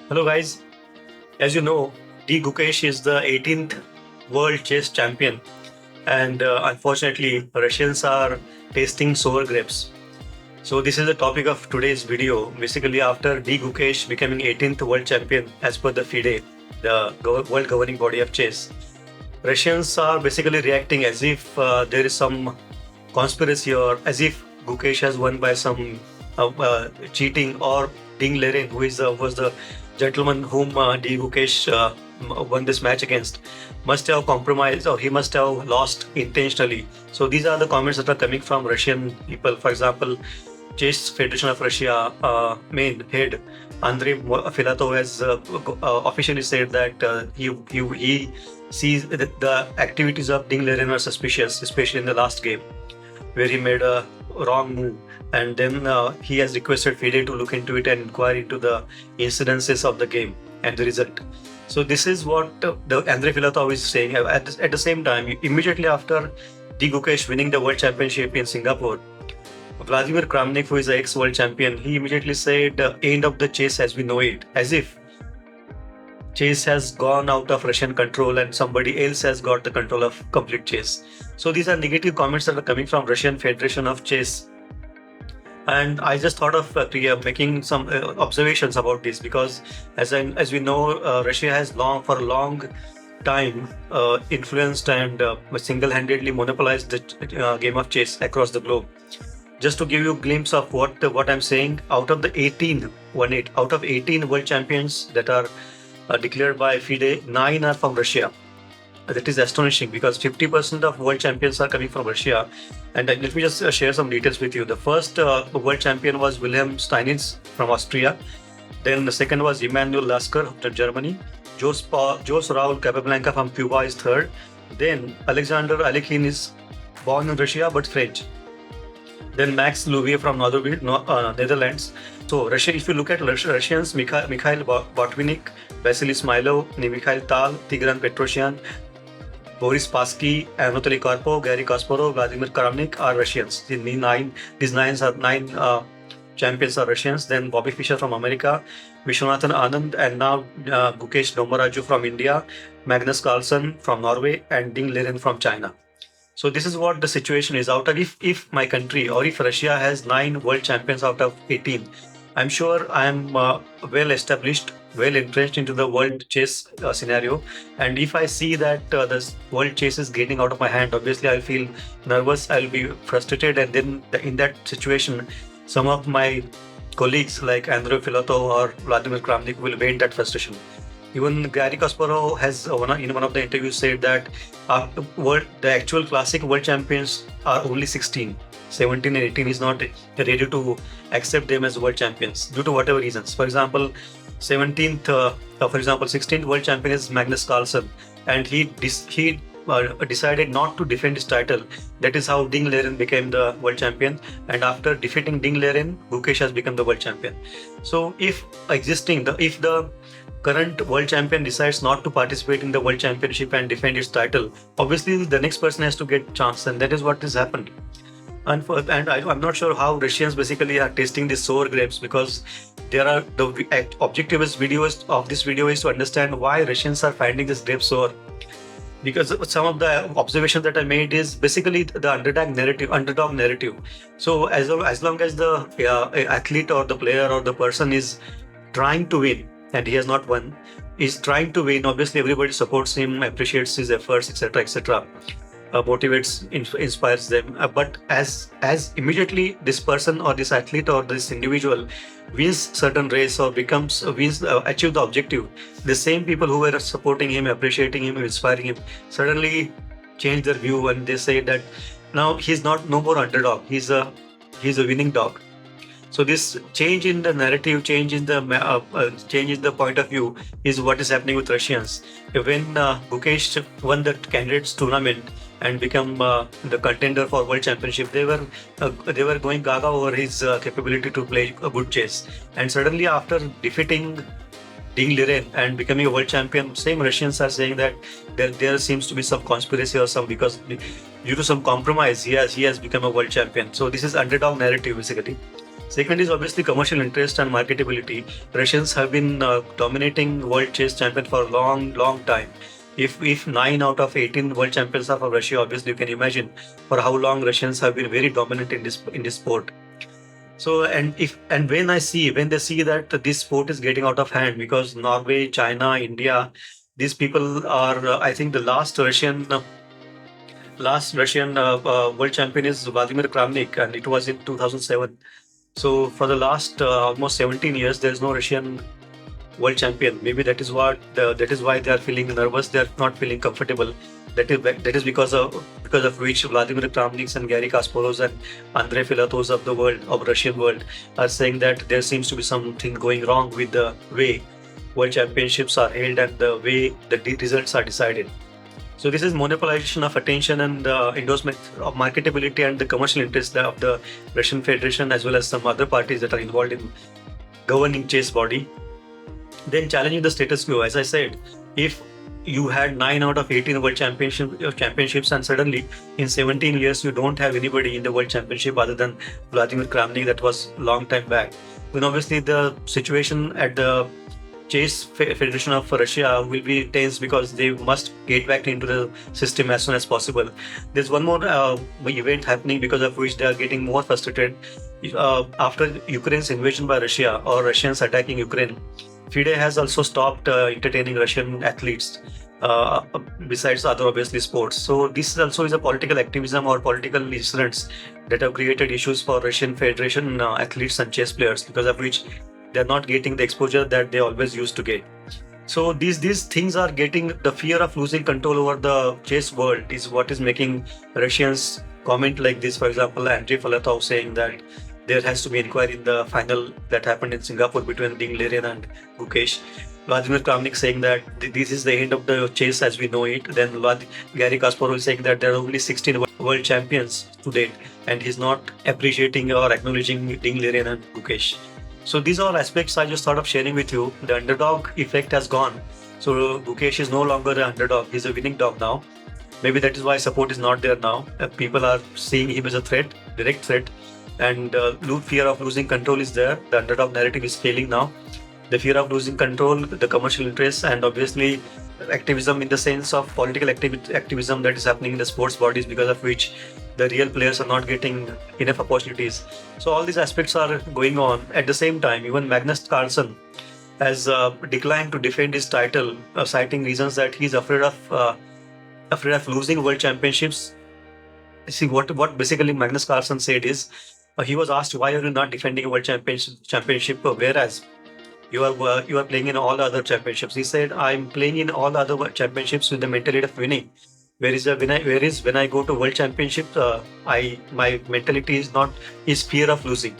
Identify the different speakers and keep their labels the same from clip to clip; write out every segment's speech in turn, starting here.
Speaker 1: Hello, guys. As you know, Gukesh is the 18th world chess champion, and unfortunately, Russians are tasting sour grapes. So, this is the topic of today's video. Basically, after Gukesh becoming 18th world champion as per the FIDE, the world governing body of chess, Russians are basically reacting as if there is some conspiracy or as if Gukesh has won by some cheating or Ding Liren, who was the gentleman whom Gukesh won this match against, must have compromised or he must have lost intentionally. So these are the comments that are coming from Russian people. For example, Chess Federation of Russia main head Andrei Filatov has officially said that he sees that the activities of Ding Liren are suspicious, especially in the last game where he made a wrong move. And then he has requested FIDE to look into it and inquire into the incidences of the game and the result. So this is what the Andrei Filatov is saying. At the same time, immediately after Gukesh winning the world championship in Singapore, Vladimir Kramnik, who is the ex-world champion, he immediately said, "End of the chase as we know it," as if chess has gone out of Russian control and somebody else has got the control of complete chess. So these are negative comments that are coming from Russian Federation of Chess. And I just thought of making some observations about this because, as we know, Russia has for a long time influenced and single-handedly monopolized the game of chess across the globe. Just to give you a glimpse of what I'm saying, out of the 18 world champions that are declared by FIDE, 9 are from Russia. That is astonishing because 50% of world champions are coming from Russia. And let me just share some details with you. The first world champion was Wilhelm Steinitz from Austria. Then the second was Emanuel Lasker from Germany. Jos Raul Capablanca from Cuba is third. Then Alexander Alekhine is born in Russia but French. Then Max Louvier from Netherlands. So Russia, if you look at Russians, Mikhail Botvinnik, Vasily Smilov, Mikhail Tal, Tigran Petrosyan, Boris Spassky, Anatoly Karpov, Garry Kasparov, Vladimir Kramnik are Russians. These nine champions are Russians. Then Bobby Fischer from America, Vishwanathan Anand, and now Gukesh Dombaraju from India, Magnus Carlsen from Norway, and Ding Liren from China. So this is what the situation is. Out of if my country or if Russia has 9 world champions out of 18, I'm sure I'm well established, well entrenched into the world chess scenario. And if I see that the world chess is getting out of my hand, obviously I'll feel nervous, I'll be frustrated, and then in that situation, some of my colleagues like Andrei Filatov or Vladimir Kramnik will vent that frustration. Even Garry Kasparov has in one of the interviews said that the actual classic world champions are only 16. 17 and 18 is not ready to accept them as world champions due to whatever reasons. For example, 16th world champion is Magnus Carlsen, and he decided not to defend his title. That is how Ding Liren became the world champion, and after defeating Ding Liren, Gukesh has become the world champion. So if the current world champion decides not to participate in the world championship and defend its title, obviously the next person has to get chance, and that is what has happened. And I'm not sure how Russians basically are tasting these sour grapes because the objective of this video is to understand why Russians are finding this grape sour. Because some of the observations that I made is basically the underdog narrative. So as long as the athlete or the player or the person is trying to win and he has not won, is trying to win, obviously everybody supports him, appreciates his efforts, etc., etc. Motivates, inspires them. But as immediately this person or this athlete or this individual wins certain race or achieve the objective, the same people who were supporting him, appreciating him, inspiring him, suddenly change their view and they say that now he's no more underdog. He's a winning dog. So this change in the narrative, change in the point of view is what is happening with Russians. When Gukesh won the candidates tournament and become the contender for world championship, they were going gaga over his capability to play a good chess. And suddenly after defeating Ding Liren and becoming a world champion, same Russians are saying that there seems to be some conspiracy or because due to some compromise, he has become a world champion. So this is underdog narrative basically. Second is obviously commercial interest and marketability. Russians have been dominating world chess champion for a long time. If 9 out of 18 world champions are from Russia, obviously you can imagine for how long Russians have been very dominant in this sport. So and when they see that this sport is getting out of hand because Norway, China, India, these people are I think the last Russian world champion is Vladimir Kramnik, and it was in 2007. So for the last almost 17 years, there is no Russian world champion. Maybe that is why they are feeling nervous. They are not feeling comfortable. That is because of which Vladimir Kramniks and Gary Kasparovs and Andrei Filatovs of Russian world are saying that there seems to be something going wrong with the way world championships are held and the way the results are decided. So this is monopolization of attention and endorsement of marketability and the commercial interest of the Russian Federation as well as some other parties that are involved in governing chess body. Then challenging the status quo. As I said, if you had 9 out of 18 championships and suddenly in 17 years you don't have anybody in the world championship other than Vladimir Kramnik, that was long time back. Then obviously the situation at the Federation of Russia will be tense because they must get back into the system as soon as possible. There's one more event happening because of which they are getting more frustrated. After Ukraine's invasion by Russia or Russians attacking Ukraine, FIDE has also stopped entertaining Russian athletes. Besides other obviously sports, so this also is a political activism or political incidents that have created issues for Russian Federation athletes and chess players, because of which they're not getting the exposure that they always used to get. So these things are getting the fear of losing control over the chess world is what is making Russians comment like this. For example, Andrei Filatov saying that there has to be inquiry in the final that happened in Singapore between Ding Liren and Gukesh. Vladimir Kramnik saying that this is the end of the chase as we know it. Then Gary Kasparov is saying that there are only 16 world champions to date, and he's not appreciating or acknowledging Ding Liren and Gukesh. So these are aspects I just thought of sharing with you. The underdog effect has gone. So Gukesh is no longer an underdog. He's a winning dog now. Maybe that is why support is not there now. People are seeing him as a threat, direct threat. And fear of losing control is there. The underdog narrative is failing now. The fear of losing control, the commercial interests, and obviously activism in the sense of political activism that is happening in the sports bodies, because of which the real players are not getting enough opportunities. So all these aspects are going on. At the same time, even Magnus Carlsen has declined to defend his title, citing reasons that he's afraid of losing world championships. See what basically Magnus Carlsen said is he was asked, why are you not defending a world championship whereas you are playing in all other championships. He said, I'm playing in all other championships with the mentality of winning. Whereas when I go to world championship, my mentality is fear of losing.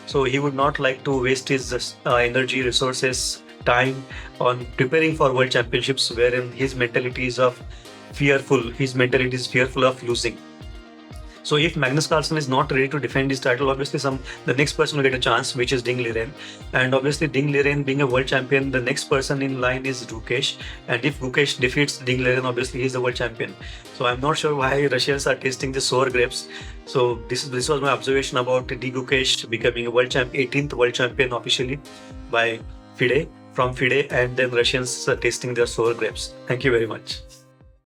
Speaker 1: So he would not like to waste his energy, resources, time on preparing for world championships, wherein his mentality is fearful of losing. So if Magnus Carlsen is not ready to defend his title, obviously the next person will get a chance, which is Ding Liren. And obviously Ding Liren being a world champion, the next person in line is Gukesh. And if Gukesh defeats Ding Liren, obviously he's the world champion. So I'm not sure why Russians are tasting the sour grapes. So this was my observation about Gukesh becoming a 18th world champion officially by FIDE, and then Russians tasting their sour grapes. Thank you very much.